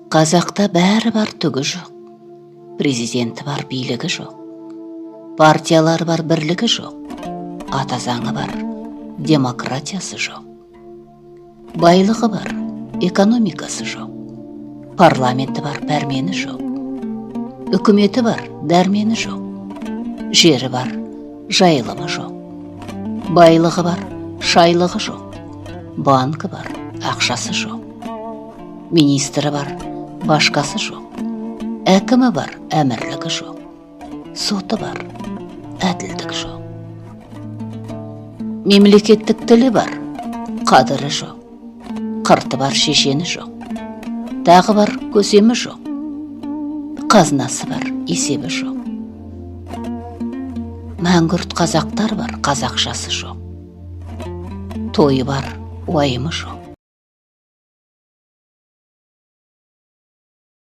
Қазақта бәрі бар, түгі жоқ. Президенті бар, билігі жоқ. Партиялар бар, бірлігі жоқ. Ата заңы бар, демократиясы жоқ. Байлығы бар, экономикасы жоқ. Парламенті бар, пәрмені жоқ. Үкіметі бар, дәрмені жоқ. Жері бар, жайылымы жоқ. Байлығы бар, шайлығы жоқ. Банкі бар, ақшасы жоқ. Министрі бар, башқасы жоқ. Әкімі бар, әмірлігі жоқ. Соты бар, әділдік жоқ. Мемлекеттік тілі бар, қадірі жоқ. Қырты бар, шешені жоқ. Тағы бар, көсемі жоқ. Қазынасы бар, есебі жоқ. Мәңгүрт қазақтар бар, қазақшасы жоқ. Тойы бар, уайымы жоқ.